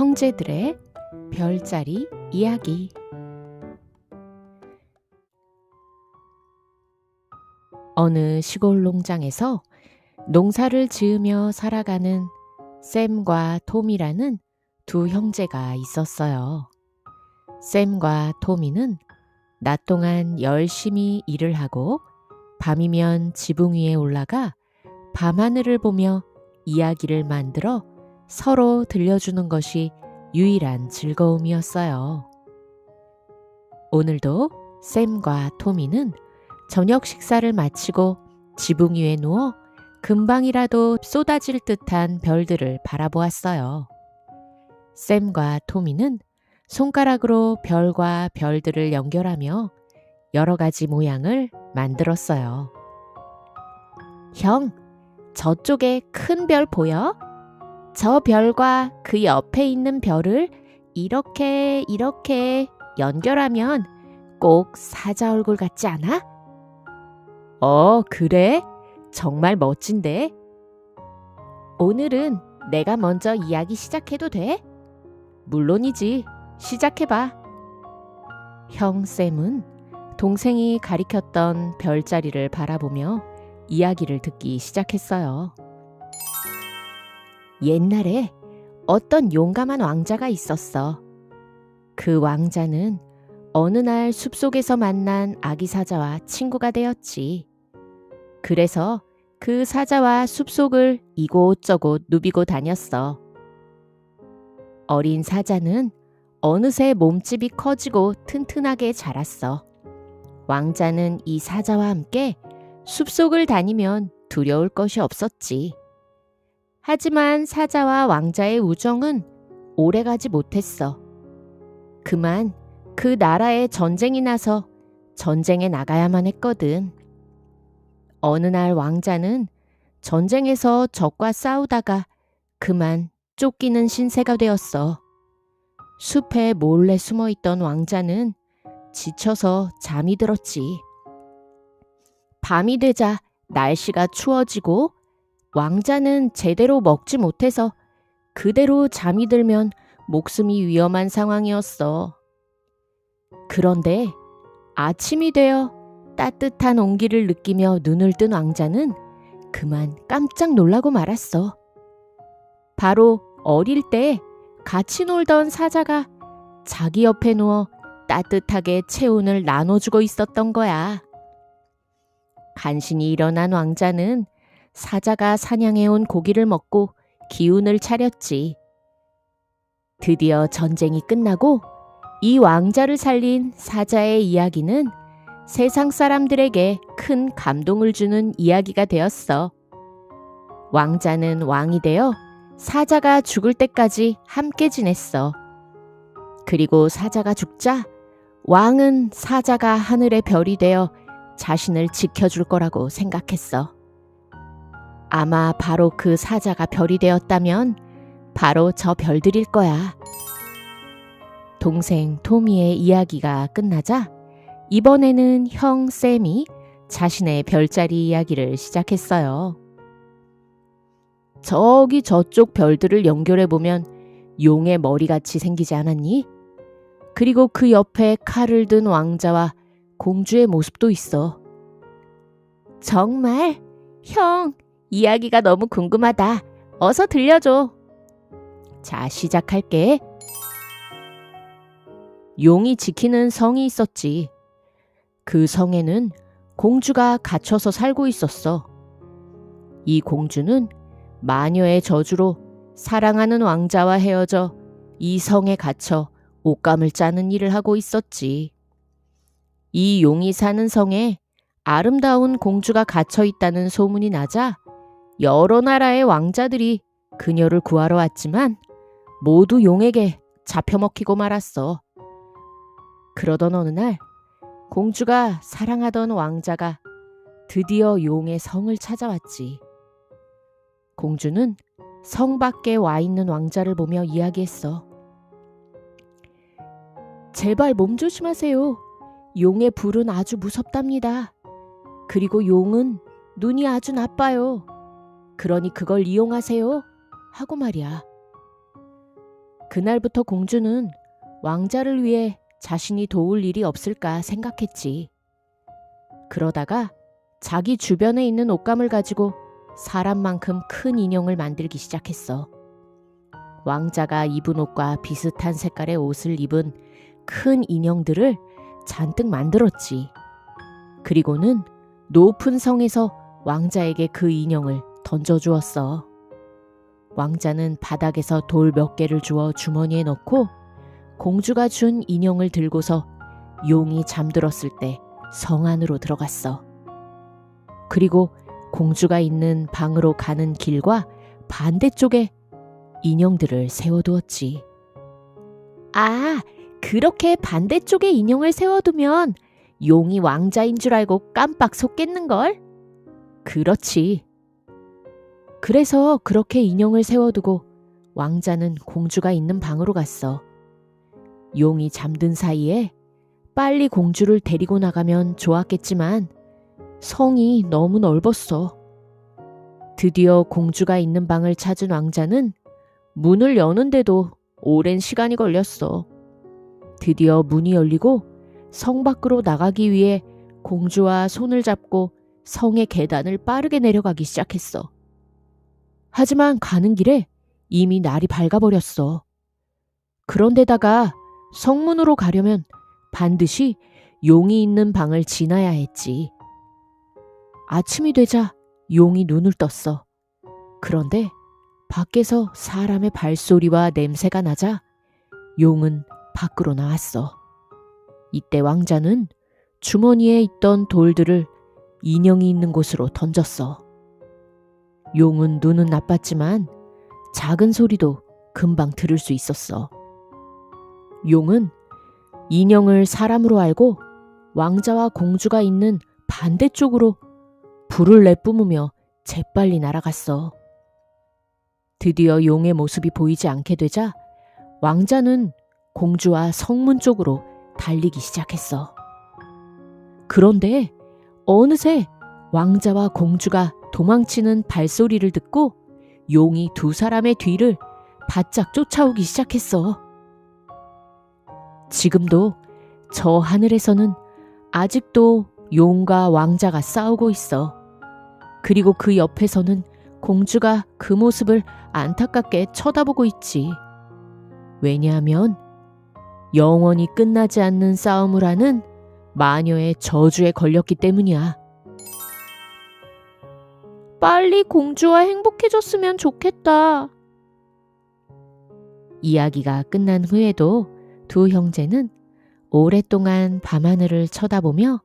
형제들의 별자리 이야기. 어느 시골 농장에서 농사를 지으며 살아가는 샘과 톰이라는 두 형제가 있었어요. 샘과 톰이는 낮 동안 열심히 일을 하고 밤이면 지붕 위에 올라가 밤하늘을 보며 이야기를 만들어 서로 들려주는 것이 유일한 즐거움이었어요. 오늘도 샘과 토미는 저녁 식사를 마치고 지붕 위에 누워 금방이라도 쏟아질 듯한 별들을 바라보았어요. 샘과 토미는 손가락으로 별과 별들을 연결하며 여러 가지 모양을 만들었어요. 형, 저쪽에 큰 별 보여? 저 별과 그 옆에 있는 별을 이렇게 연결하면 꼭 사자 얼굴 같지 않아? 그래? 정말 멋진데? 오늘은 내가 먼저 이야기 시작해도 돼? 물론이지. 시작해봐. 형 샘은 동생이 가리켰던 별자리를 바라보며 이야기를 듣기 시작했어요. 옛날에 어떤 용감한 왕자가 있었어. 그 왕자는 어느 날 숲속에서 만난 아기 사자와 친구가 되었지. 그래서 그 사자와 숲속을 이곳저곳 누비고 다녔어. 어린 사자는 어느새 몸집이 커지고 튼튼하게 자랐어. 왕자는 이 사자와 함께 숲속을 다니면 두려울 것이 없었지. 하지만 사자와 왕자의 우정은 오래가지 못했어. 그만 그 나라에 전쟁이 나서 전쟁에 나가야만 했거든. 어느 날 왕자는 전쟁에서 적과 싸우다가 그만 쫓기는 신세가 되었어. 숲에 몰래 숨어있던 왕자는 지쳐서 잠이 들었지. 밤이 되자 날씨가 추워지고 왕자는 제대로 먹지 못해서 그대로 잠이 들면 목숨이 위험한 상황이었어. 그런데 아침이 되어 따뜻한 온기를 느끼며 눈을 뜬 왕자는 그만 깜짝 놀라고 말았어. 바로 어릴 때 같이 놀던 사자가 자기 옆에 누워 따뜻하게 체온을 나눠주고 있었던 거야. 간신히 일어난 왕자는 사자가 사냥해온 고기를 먹고 기운을 차렸지. 드디어 전쟁이 끝나고 이 왕자를 살린 사자의 이야기는 세상 사람들에게 큰 감동을 주는 이야기가 되었어. 왕자는 왕이 되어 사자가 죽을 때까지 함께 지냈어. 그리고 사자가 죽자 왕은 사자가 하늘의 별이 되어 자신을 지켜줄 거라고 생각했어. 아마 바로 그 사자가 별이 되었다면 바로 저 별들일 거야. 동생 토미의 이야기가 끝나자 이번에는 형 샘이 자신의 별자리 이야기를 시작했어요. 저기 저쪽 별들을 연결해보면 용의 머리같이 생기지 않았니? 그리고 그 옆에 칼을 든 왕자와 공주의 모습도 있어. 정말? 형, 이야기가 너무 궁금하다. 어서 들려줘. 자, 시작할게. 용이 지키는 성이 있었지. 그 성에는 공주가 갇혀서 살고 있었어. 이 공주는 마녀의 저주로 사랑하는 왕자와 헤어져 이 성에 갇혀 옷감을 짜는 일을 하고 있었지. 이 용이 사는 성에 아름다운 공주가 갇혀 있다는 소문이 나자 여러 나라의 왕자들이 그녀를 구하러 왔지만 모두 용에게 잡혀먹히고 말았어. 그러던 어느 날 공주가 사랑하던 왕자가 드디어 용의 성을 찾아왔지. 공주는 성 밖에 와 있는 왕자를 보며 이야기했어. 제발 몸 조심하세요. 용의 불은 아주 무섭답니다. 그리고 용은 눈이 아주 나빠요. 그러니 그걸 이용하세요. 하고 말이야. 그날부터 공주는 왕자를 위해 자신이 도울 일이 없을까 생각했지. 그러다가 자기 주변에 있는 옷감을 가지고 사람만큼 큰 인형을 만들기 시작했어. 왕자가 입은 옷과 비슷한 색깔의 옷을 입은 큰 인형들을 잔뜩 만들었지. 그리고는 높은 성에서 왕자에게 그 인형을 던져주었어. 왕자는 바닥에서 돌 몇 개를 주워 주머니에 넣고 공주가 준 인형을 들고서 용이 잠들었을 때 성 안으로 들어갔어. 그리고 공주가 있는 방으로 가는 길과 반대쪽에 인형들을 세워두었지. 아, 그렇게 반대쪽에 인형을 세워두면 용이 왕자인 줄 알고 깜빡 속겠는걸? 그렇지. 그래서 그렇게 인형을 세워두고 왕자는 공주가 있는 방으로 갔어. 용이 잠든 사이에 빨리 공주를 데리고 나가면 좋았겠지만 성이 너무 넓었어. 드디어 공주가 있는 방을 찾은 왕자는 문을 여는데도 오랜 시간이 걸렸어. 드디어 문이 열리고 성 밖으로 나가기 위해 공주와 손을 잡고 성의 계단을 빠르게 내려가기 시작했어. 하지만 가는 길에 이미 날이 밝아버렸어. 그런데다가 성문으로 가려면 반드시 용이 있는 방을 지나야 했지. 아침이 되자 용이 눈을 떴어. 그런데 밖에서 사람의 발소리와 냄새가 나자 용은 밖으로 나왔어. 이때 왕자는 주머니에 있던 돌들을 인형이 있는 곳으로 던졌어. 용은 눈은 나빴지만 작은 소리도 금방 들을 수 있었어. 용은 인형을 사람으로 알고 왕자와 공주가 있는 반대쪽으로 불을 내뿜으며 재빨리 날아갔어. 드디어 용의 모습이 보이지 않게 되자 왕자는 공주와 성문 쪽으로 달리기 시작했어. 그런데 어느새 왕자와 공주가 도망치는 발소리를 듣고 용이 두 사람의 뒤를 바짝 쫓아오기 시작했어. 지금도 저 하늘에서는 아직도 용과 왕자가 싸우고 있어. 그리고 그 옆에서는 공주가 그 모습을 안타깝게 쳐다보고 있지. 왜냐하면 영원히 끝나지 않는 싸움을 하는 마녀의 저주에 걸렸기 때문이야. 빨리 공주와 행복해졌으면 좋겠다. 이야기가 끝난 후에도 두 형제는 오랫동안 밤하늘을 쳐다보며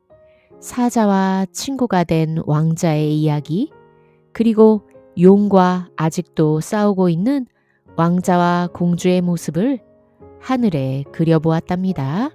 사자와 친구가 된 왕자의 이야기, 그리고 용과 아직도 싸우고 있는 왕자와 공주의 모습을 하늘에 그려보았답니다.